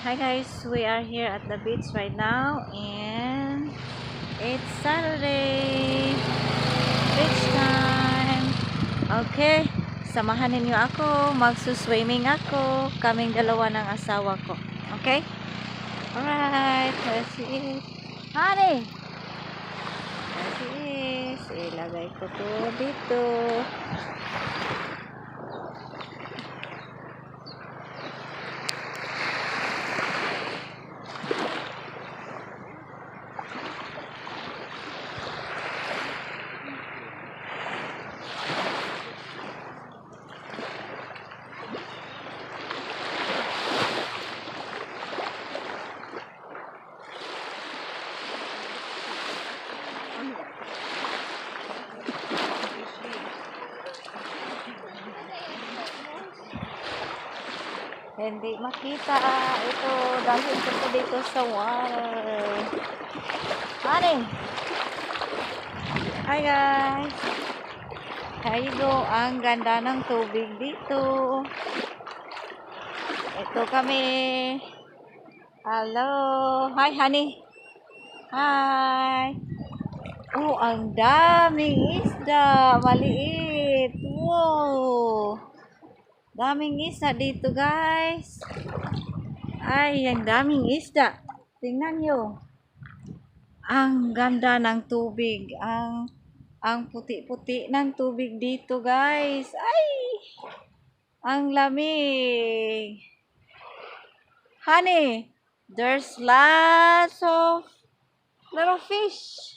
Hi guys, we are here at the beach right now and it's Saturday. Beach time. Okay, samahan ninyo ako. Magsuswimming ako. Kaming dalawa ng asawa ko. Okay? Alright, there she is. Honey! There she is. Ilagay ko to dito. Hindi makita ito dahil ito dito sa water. Honey! Hi guys! Here you go. Ang ganda ng tubig dito. Ito kami. Hello! Hi honey! Hi! Oh, ang daming isda! Maliit! Wow! Daming isda dito guys. Ay, ang daming isda. Tingnan nyo. Ang ganda ng tubig. Ang puti-puti ng tubig dito guys. Ay! Ang lamig. Honey, there's lots of little fish.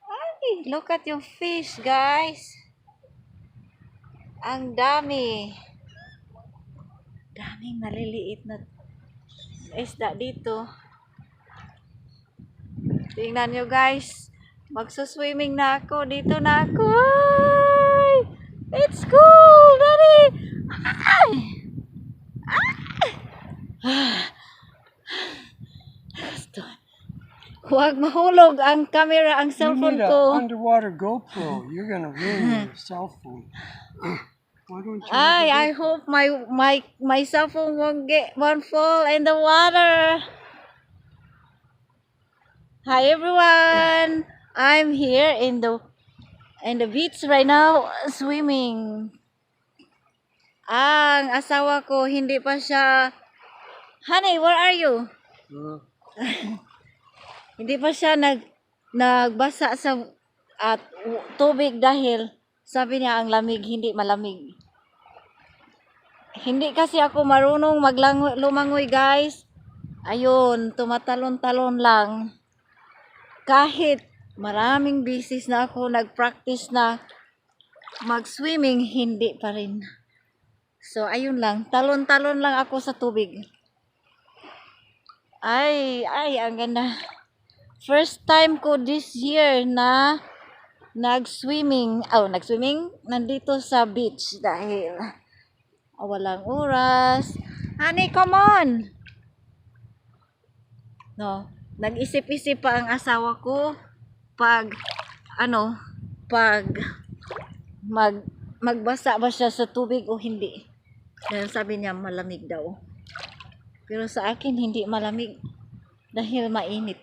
Ay, look at yung fish guys. Ang dami. Daming maliliit na isda dito. Tingnan nyo guys. Magsuswimming na ako. Dito na ako. Ay! It's cool! Daddy! Ay! Ay! Huwag mahulog ang camera, ang cellphone You need ko. an underwater GoPro. You're gonna ruin your cell phone. Why don't you? I hope my cell phone won't fall in the water. Hi everyone. I'm here in the beach right now swimming. Ang asawa ko hindi pa siya. Honey, where are you? Hindi pa siya nagbasa sa tubig dahil sabi niya ang lamig, hindi malamig. Hindi kasi ako marunong lumangoy guys. Ayun, tumatalon-talon lang. Kahit maraming beses na ako nag-practice na mag-swimming, hindi pa rin. So, ayun lang. Talon-talon lang ako sa tubig. Ay, ang ganda. First time ko this year na nag-swimming. Nandito sa beach dahil walang oras. Honey, come on! No, nag-isip-isip pa ang asawa ko pag magbasa ba siya sa tubig o hindi. Dahil sabi niya malamig daw. Pero sa akin hindi malamig dahil mainit.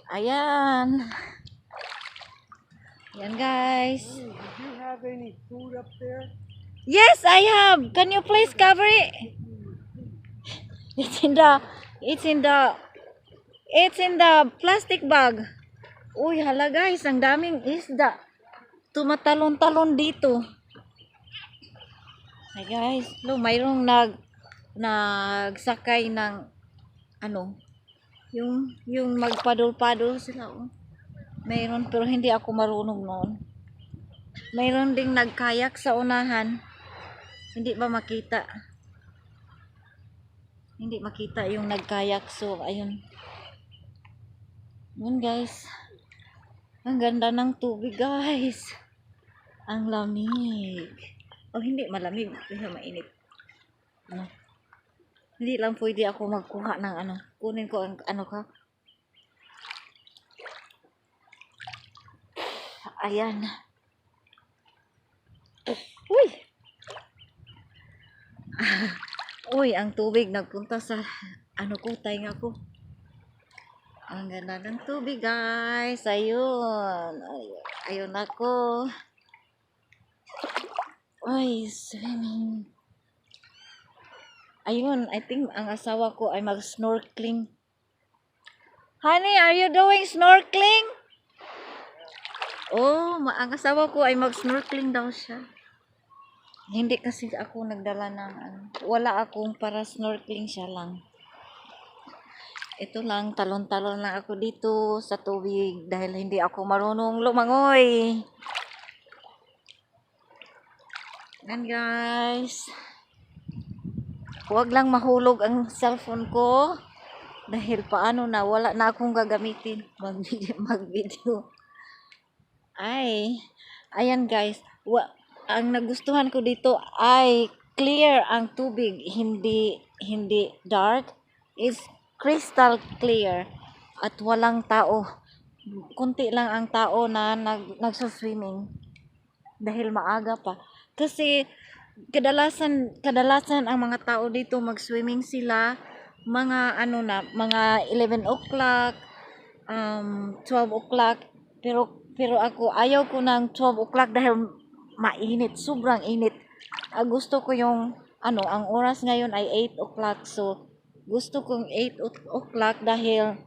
Ayan. Ayan guys. Did you have any food up there? Yes, I have. Can you please cover it? It's in the plastic bag. Uy, hala guys, ang daming isda. Tumatalon-talon dito. Hey guys, mayroong nagsakay ng yung magpadol-padol sila. Mayroon, pero hindi ako marunong noon. Mayroon ding nagkayak sa unahan. Hindi ba makita? Hindi makita yung nagkayak. So, ayun. Yun guys. Ang ganda ng tubig guys. Ang lamig. Oh, hindi malamig. Kasi mainit. Hindi lang pwede ako magkuha ng kunin ko ang ka. Ayan. Uy! Uy, ang tubig nagpunta sa ano ko, tainga ko. Ang ganda ng tubig, guys. Ayun. Ayun ako. Uy, swimming. Ayun, I think ang asawa ko ay mag-snorkeling. Honey, are you doing snorkeling? Oh, ang asawa ko ay mag-snorkeling daw siya. Hindi kasi ako nagdala ng ano. Wala akong para snorkeling, siya lang. Ito lang, talon-talon lang ako dito sa tubig dahil hindi ako marunong lumangoy. Yan guys. Huwag lang mahulog ang cellphone ko dahil paano na wala na akong gagamitin mag-video. Ay, ayan guys. Ang nagustuhan ko dito ay clear ang tubig, hindi dark. It's crystal clear at walang tao. Kunti lang ang tao na nagsa-swimming dahil maaga pa. Kasi kadalasan ang mga tao dito mag-swimming sila mga mga 11 o'clock, 12 o'clock. Pero ako ayaw ko ng 12 o'clock dahil mainit, sobrang init. Gusto ko yung ang oras ngayon ay 8 o'clock. So gusto kong 8 o'clock dahil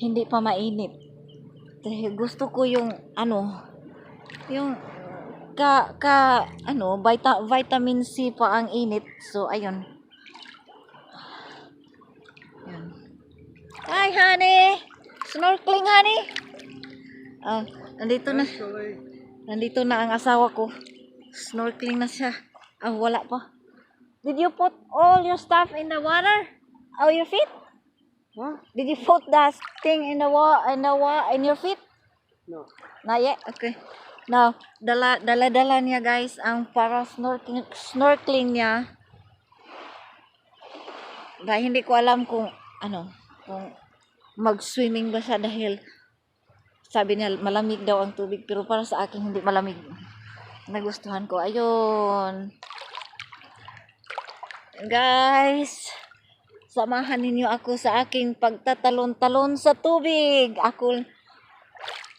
hindi pa mainit. Dahil gusto ko yung yung vitamin C pa ang init. So ayun. Yan. Hi honey. Snorkeling honey. Nandito na. Actually, Nandito na ang asawa ko. Snorkeling na siya. Wala pa. Did you put all your stuff in the water? Oh, your feet? what? Did you put that thing in your feet? No. Not yet? Okay. Now, dala niya guys ang para snorkeling niya. Dahil hindi ko alam kung mag-swimming ba siya dahil sabi niya malamig daw ang tubig pero para sa akin hindi malamig. Nagustuhan ko. Ayun. Guys, samahan ninyo ako sa aking pagtatalon-talon sa tubig.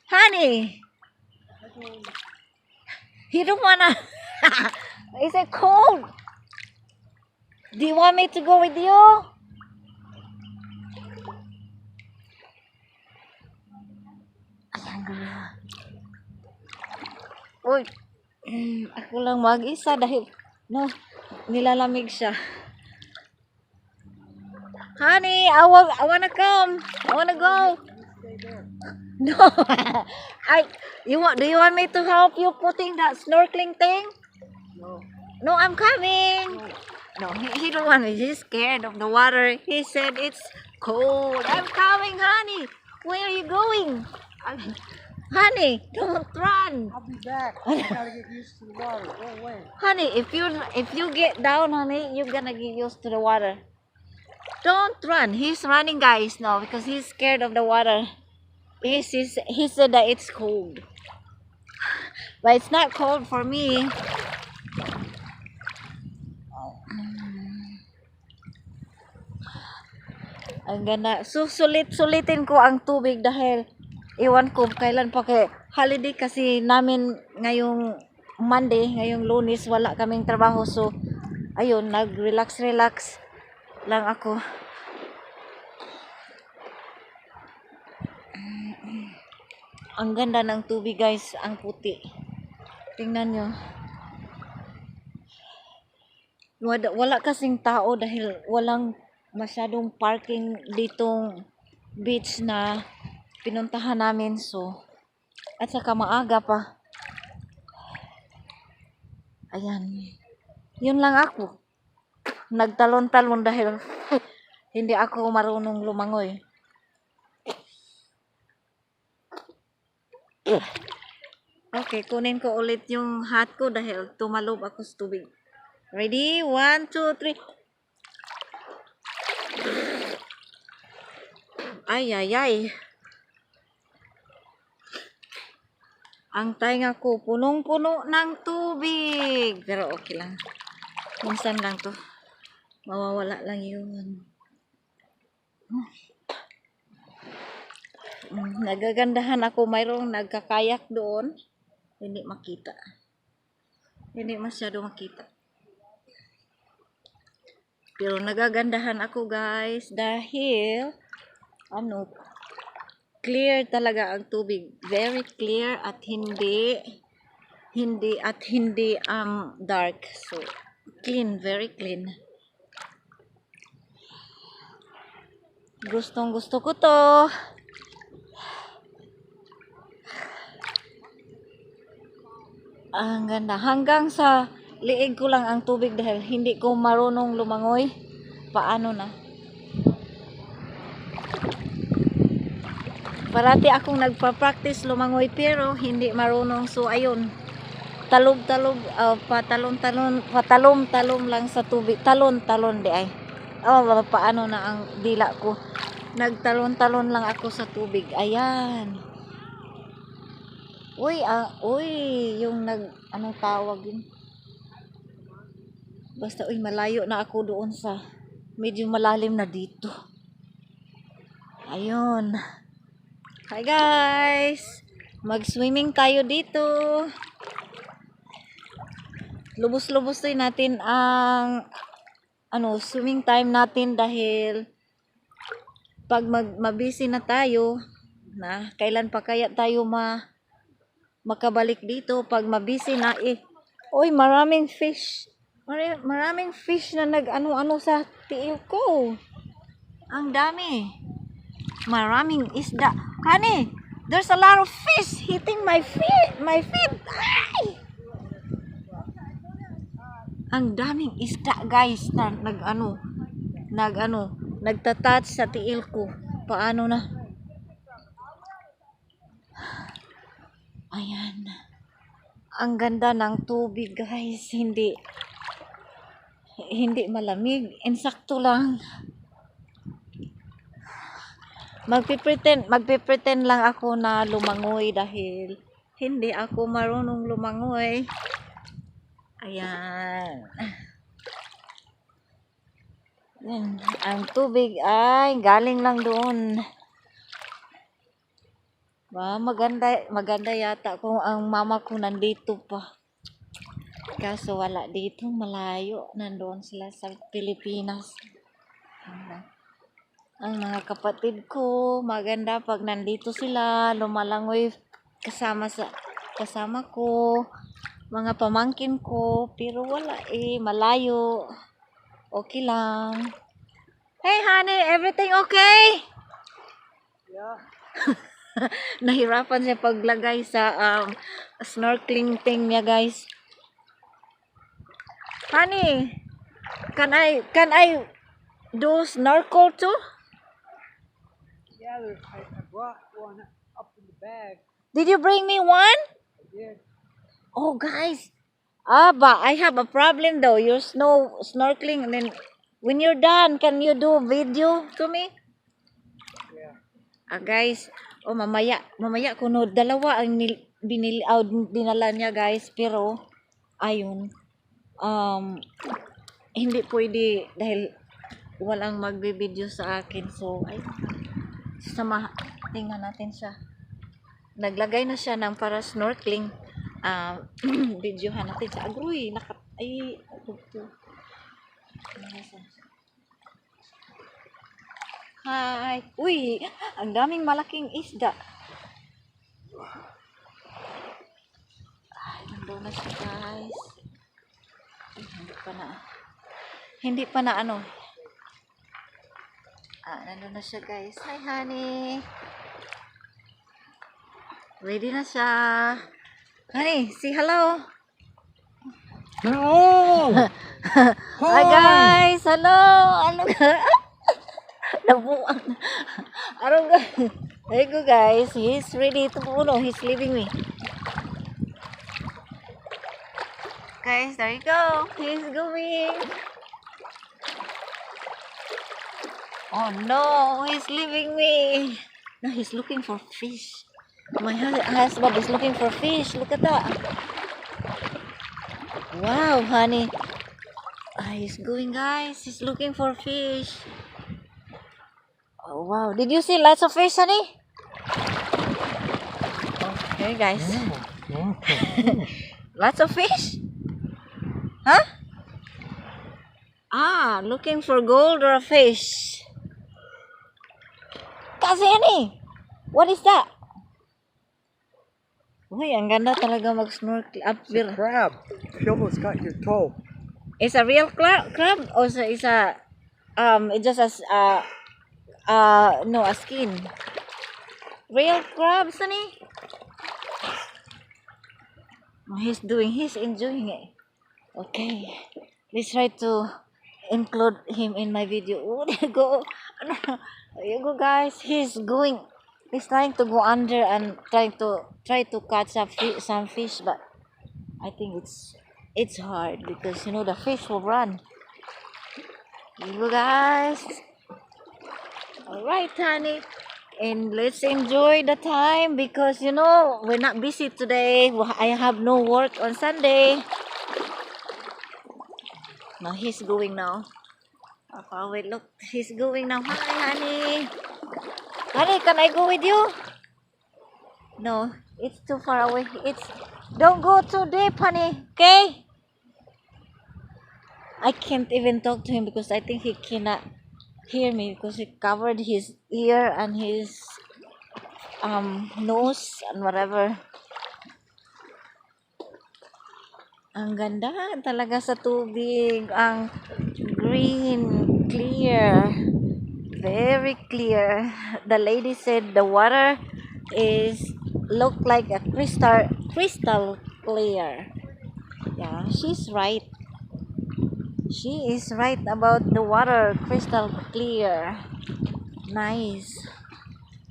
Honey, you don't wanna is it cold? Do you want me to go with you? Uy, ako lang mag-isa dahil nilalamig siya. Honey, I wanna come. I wanna go. No. Do you want me to help you putting that snorkeling thing? No. No, I'm coming. No, he don't want me. He's scared of the water. He said it's cold. I'm coming, honey. Where are you going? Honey, don't run. I'll be back. I gotta get used to the water. Go away. Honey, if you get down, honey, you're gonna get used to the water. Don't run. He's running, guys, now because he's scared of the water. He said that it's cold, but it's not cold for me. Ang ganda. Sulitin ko ang tubig dahil iwan ko kailan pa kay holiday kasi namin ngayong Monday, ngayong Lunes wala kaming trabaho. So ayun, nag-relax lang ako. Ang ganda ng tubig guys, ang puti. Tingnan nyo. Wala kasing tao dahil walang masyadong parking ditong beach na pinuntahan namin. So, at saka maaga pa. Ayan. Yun lang ako. Nagtalon-talon dahil hindi ako marunong lumangoy. Okay, kunin ko ulit yung hat ko dahil tumalob ako sa tubig. Ready? 1, 2, 3. Ay. Ang tainga ko punong-puno ng tubig. Pero okay lang. Minsan lang to. Mawawala lang yun. Nagagandahan ako, mayroong nagkakayak doon. Hindi makita. Hindi masyado makita. Pero nagagandahan ako guys dahil clear talaga ang tubig. Very clear at hindi dark. So clean, very clean. Gustong gusto ko to. Ang ganda. Hanggang sa liig ko lang ang tubig dahil hindi ko marunong lumangoy. Paano na? Parati akong nagpa-practice lumangoy pero hindi marunong. So ayun. Talog-talog, patalom-talom lang sa tubig. Talon-talon di ay. Paano na ang dila ko? Nagtalon-talon lang ako sa tubig. Ayan. Uy, yung anong tawag yun? Basta, malayo na ako doon sa medyo malalim na dito. Ayun. Hi guys! Mag-swimming tayo dito. Lubos-lubos din natin ang swimming time natin dahil pag mabisi na tayo, kailan pa kaya tayo makabalik dito pag mabisi na maraming fish. Maraming fish na nag-ano sa tiil ko. Ang dami. Maraming isda. Kani, there's a lot of fish hitting my feet. Ay! Ang daming isda, guys, na nagtatouch sa tiil ko. Paano na? Ayan. Ang ganda ng tubig, guys. Hindi malamig. Insakto lang. Magpipretend lang ako na lumangoy dahil hindi ako marunong lumangoy. Ayan. Yan. Ang tubig ay galing lang doon. Maganda yata kung ang mama ko nandito pa. Kaso wala dito, malayo. Nandoon sila sa Pilipinas. Ang mga kapatid ko, maganda pag nandito sila, lumalangoy kasama ko. Mga pamangkin ko, pero wala malayo. Okay lang. Hey honey, everything okay? Yeah. Nahirapan siya paglagay sa snorkeling thing niya, guys. Honey, can I do snorkel too? Yeah, I brought one up in the bag. Did you bring me one? I did. Oh, guys. But I have a problem though. You're snorkeling and then when you're done, can you do video to me? Yeah. Guys, mamaya kuno dalawa ang dinala niya, guys, pero ayun hindi pwede dahil walang magbi-video sa akin. So tingnan natin siya. Naglagay na siya ng para snorkeling. Videohan natin siya. Agroy, Hi. Uy, ang daming malaking isda. Nandun na siya, guys. Hindi pa na nandun na siya, guys. Hi, honey. Ready na siya. Honey, say hello. Oh! Hi, guys. Hello. Nabuang. There you go, guys. He's ready to he's leaving me. Guys, there you go. He's going. Oh no, he's leaving me. No, he's looking for fish. My husband is looking for fish. Look at that. Wow, honey. He's going, guys. He's looking for fish. Oh, wow. Did you see lots of fish, honey? Okay, guys. Lots of fish? Huh? Ah, looking for gold or a fish. Kasi, honey. What is that? Uy, ang ganda talaga mag-snorkel up It's a here. crab. She almost got your toe. It's a real crab or it's a it's just no, a skin. Real crab, Sunny. He's enjoying it. Okay, let's try to include him in my video. Oh, there you go. There you go, guys. He's trying to go under and try to catch some fish, but I think it's hard because the fish will run. You guys. Alright, honey. And let's enjoy the time because we're not busy today. I have no work on Sunday. Now he's going now. Oh, wait, look. He's going now. Hi, honey. Honey, can I go with you? No, it's too far away. Don't go too deep, honey. Okay? I can't even talk to him because I think he cannot hear me because he covered his ear and his nose and whatever. Ang ganda talaga sa tubig. Ang green, clear. Very clear. The lady said the water look like a crystal clear. Yeah, she's right. She is right about the water, crystal clear. Nice.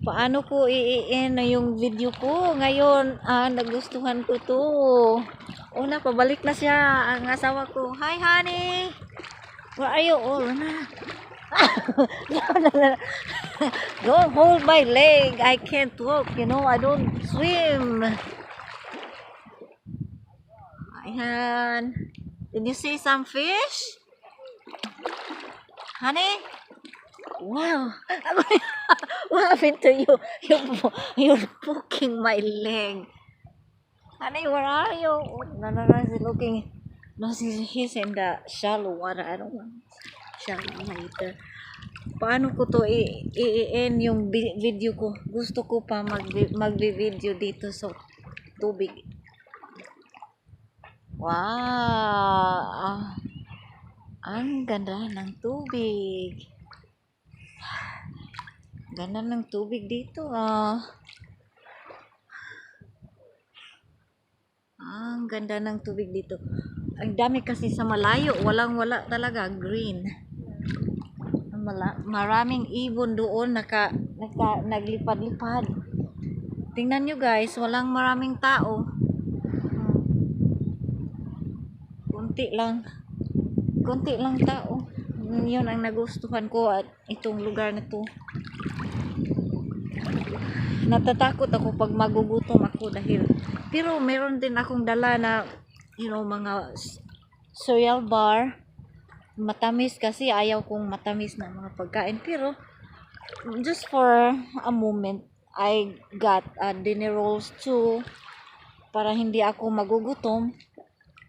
Paano ko i-end yung video ko? Ngayon, nagustuhan ko to. Una, pabalik na siya ang asawa ko. Hi, honey. Where are you? Oh, na. No. Don't hold my leg. I can't walk. I don't swim. Ayan. Did you see some fish? Honey? Wow. What happened to you? You're poking my leg. Honey, where are you? No, he's looking. No, he's in the shallow water. I don't want shallow later. Paano ko to i-end yung video ko? Gusto ko pa mag-video dito sa tubig. Wow! Ang ganda ng tubig. Ganda ng tubig dito, Ang ganda ng tubig dito. Ang dami kasi sa malayo. Wala talaga. Green. Maraming ibon doon naglipad-lipad. Tingnan nyo, guys. Walang maraming tao. Kunti lang tao. Yun ang nagustuhan ko at itong lugar na to. Natatakot ako pag magugutom ako pero meron din akong dala na mga cereal bar. Matamis kasi ayaw kong matamis na mga pagkain, pero just for a moment I got dinner rolls too para hindi ako magugutom.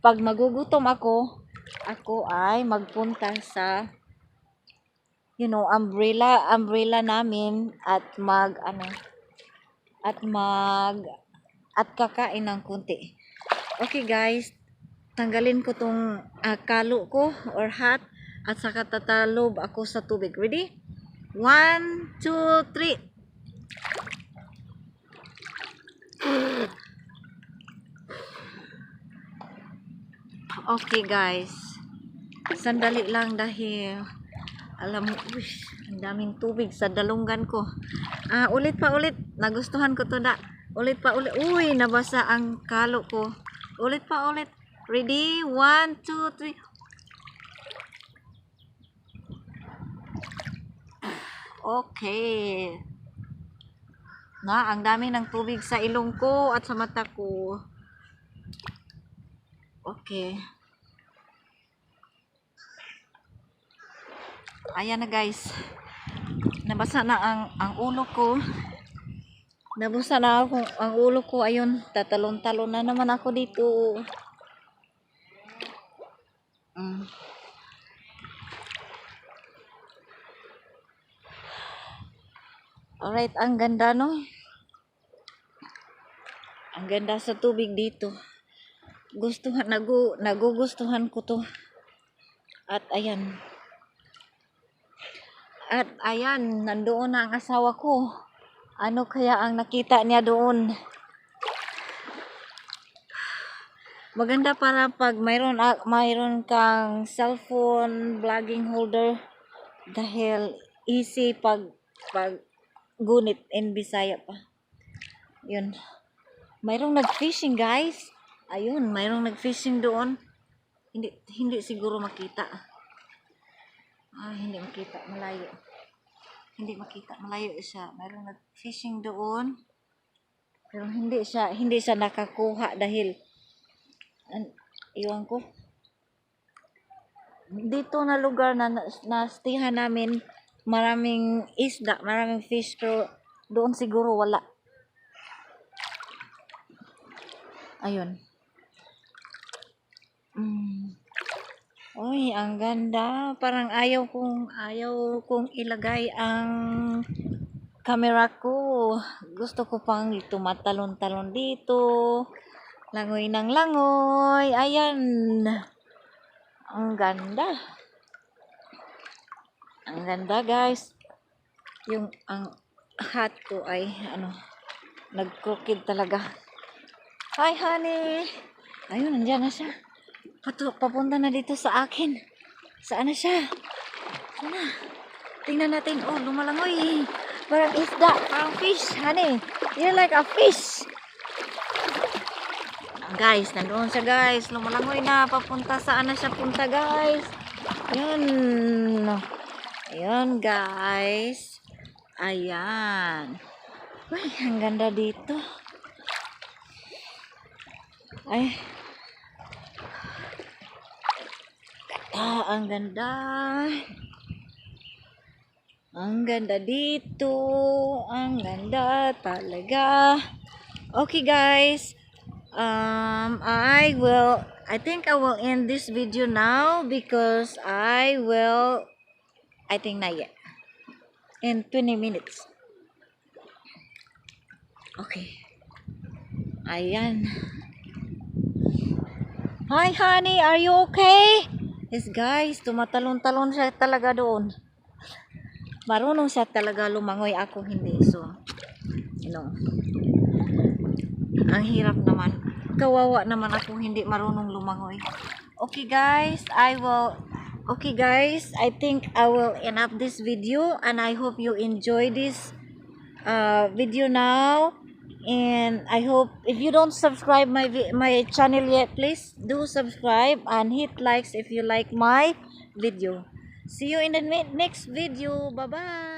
Pag magugutom ako ay magpunta sa umbrella namin at kakain ng kunti. Okay, guys, tanggalin ko tong kalo ko or hat at saka tatalob ako sa tubig. Ready? 1, 2, 3. Okay, guys, sandali lang dahil alam mo, ang daming tubig sa dalunggan ko. Ulit, nagustuhan ko to da. Ulit. Uy, nabasa ang kalo ko. Ulit. Ready? 1, 2, 3. Okay. Ang dami ng tubig sa ilong ko at sa mata ko. Okay. Ayan na guys. Nabasa na ang ulo ko. Nabasa na ako ang ulo ko. Ayun, tatalon-talon na naman ako dito. Alright, ang ganda no. Ang ganda sa tubig dito. Nagugustuhan ko to. At ayan. At ayan, nandoon na ang asawa ko. Ano kaya ang nakita niya doon? Maganda para pag mayroon kang cellphone vlogging holder dahil easy pag gunit in Bisaya pa. Yun. Mayroong nag-fishing guys. Ayun, mayroong nag-fishing doon. Hindi siguro makita. Hindi makita, malayo. Hindi makita, malayo siya. Mayroong nag-fishing doon. Pero hindi siya nakakuha dahil iwan ko. Dito na lugar na nastihan namin, maraming isda, maraming fish, pero doon siguro wala. Ayun. Uy, ang ganda. Parang ayaw kong ilagay ang camera ko. Gusto ko pang tumatalon-talon dito. Langoy ng langoy. Ayan. Ang ganda. Ang ganda, guys. Ang hat ko ay nag-crooked talaga. Hi, honey. Ayun, nandiyan na siya. Papunta na dito sa akin. Saan na siya? Saan na? Tingnan natin. Oh, lumalangoy. Parang isda. Parang fish, honey. You're like a fish. Guys, nandoon siya, guys. Lumalangoy na. Papunta. Saan na siya punta, guys? Ayun. Ayun, guys. Ayan. Uy, ang ganda dito. Ay. Ang ganda. Ang ganda dito. Ang ganda talaga. Okay, guys. I think I will end this video now because I think not yet. In 20 minutes. Okay. Ayan. Hi, honey. Are you okay? Yes, guys. Tumatalon-talon siya talaga doon. Marunong siya talaga lumangoy. Ako hindi. So, ang hirap naman. Kawawa naman ako hindi marunong lumangoy. Okay, guys. I think I will end up this video. And I hope you enjoy this video now. And I hope if you don't subscribe my channel yet, please do subscribe and hit likes if you like my video. See you in the next video. Bye bye.